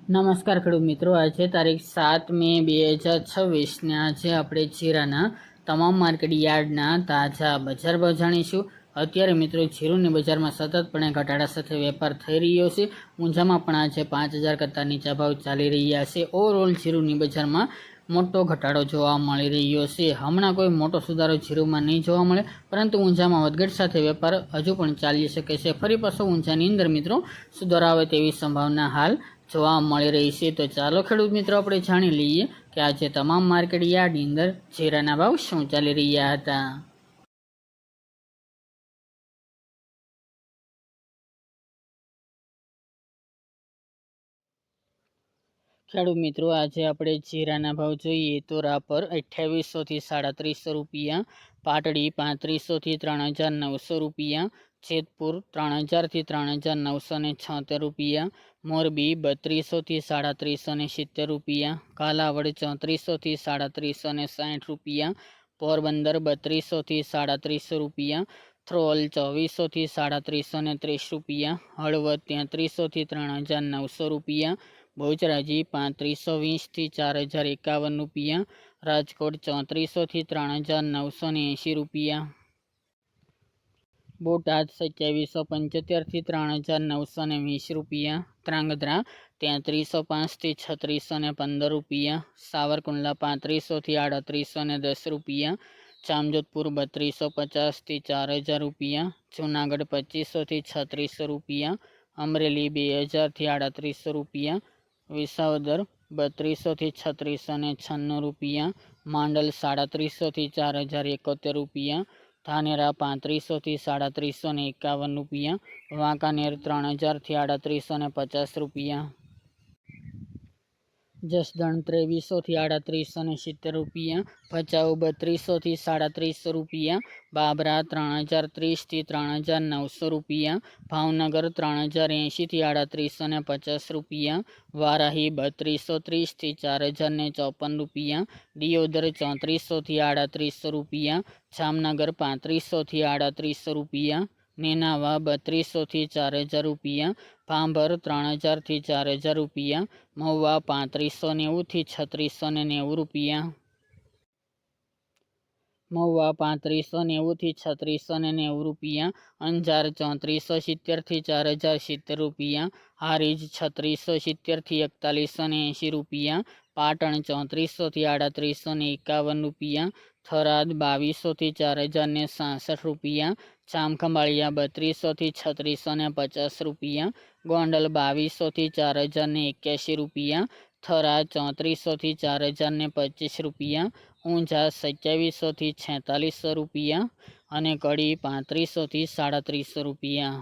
નમસ્કાર ખેડૂત મિત્રો, આજે તારીખ 7 મે 2026 ને આજે આપણે જીરાના તમામ માર્કેટ યાર્ડના તાજા બજાર ભાવ જાણીશું। અત્યારે મિત્રો જીરુની બજારમાં સતતપણે ઘટાડા સાથે વેપાર થઈ રહ્યો છે। ઊંઝામાં પણ આજે 5000 કરતાં નીચા ભાવ ચાલી રહ્યા છે। ઓવરઓલ જીરુની બજારમાં મોટો ઘટાડો જોવા મળી રહ્યો છે। હમણાં કોઈ મોટો સુધારો જીરુમાં નહીં જોવા મળે, પરંતુ ઊંઝામાં વધઘટ સાથે વેપાર હજુ પણ ચાલી શકે છે। ફરી પાછો ઊંઝાની અંદર મિત્રો સુધારો આવે તેવી સંભાવના હાલ જોવા મળી રહી છે। તો ચાલો ખેડૂત મિત્રો આપણે જાણી લઈએ કે આજે તમામ માર્કેટ યાર્ડની અંદર જીરાના ભાવ શું ચાલી રહ્યા હતા। ખેડૂત મિત્રો, આજે આપણે જીરાના ભાવ જોઈએ તો રાપર 2800 થી 3700 રૂપિયા, પાટડી 3500 થી 3900 રૂપિયા, જેતપુર 3000 થી 3976 રૂપિયા, મોરબી 3200 થી 3770 રૂપિયા, કાલાવડ 3400 થી 3760 રૂપિયા, પોરબંદર 3200 થી 3700 રૂપિયા, થ્રોલ 2400 થી 3730 રૂપિયા, હળવદ 3300 થી 3900 રૂપિયા, બહુચરાજી 3520 થી 4051 રૂપિયા, રાજકોટ 3400 થી 3980 રૂપિયા, બોટાદ 2775 થી 3920 રૂપિયા, ત્રાંગધ્રા 3305 થી 3615 રૂપિયા, સાવરકુંડલા 3500 થી 3810 રૂપિયા, જામજોધપુર 3250 થી 4000 રૂપિયા, જૂનાગઢ 2500 થી 3600 રૂપિયા, અમરેલી 2000 થી 3800 રૂપિયા, વિસાવદર 3200 થી 3696 રૂપિયા, માંડલ 3700 થી 4071 રૂપિયા, ધાનેરા 3500 થી 3751 રૂપિયા, વાંકાનેર 3000 થી 3850 રૂપિયા, જસદણ 2300 થી 3870 રૂપિયા, ભચાઉ 3200 થી 3700 રૂપિયા, બાબરા 3030 થી 3900 રૂપિયા, ભાવનગર 3080 થી 3850 રૂપિયા, વારાહી 3230 થી 4054 રૂપિયા, દિયોદર 3400 થી 3800 રૂપિયા, જામનગર 3500 થી 3800 રૂપિયા, નેનાવા 3200 થી 4000 રૂપિયા, ભાંભર 3000 થી 4000 રૂપિયા, મહુવા 3590 થી 3690 રૂપિયા, મહુવા 3590 થી 3690 રૂપિયા, અંજાર 3470 થી 4070 રૂપિયા, હારીજ 3670 થી 4180 રૂપિયા, પાટણ 3400 થી 3851 રૂપિયા, થરાદ 2200 થી 4066 રૂપિયા, જામખંભાળિયા 3200 થી 3650 રૂપિયા, ગોંડલ 2200 થી 4081 રૂપિયા, થરા 3400 થી 4025 રૂપિયા, ઊંઝા 2700 થી 4600 રૂપિયા અને કડી 3500 થી 3700 રૂપિયા।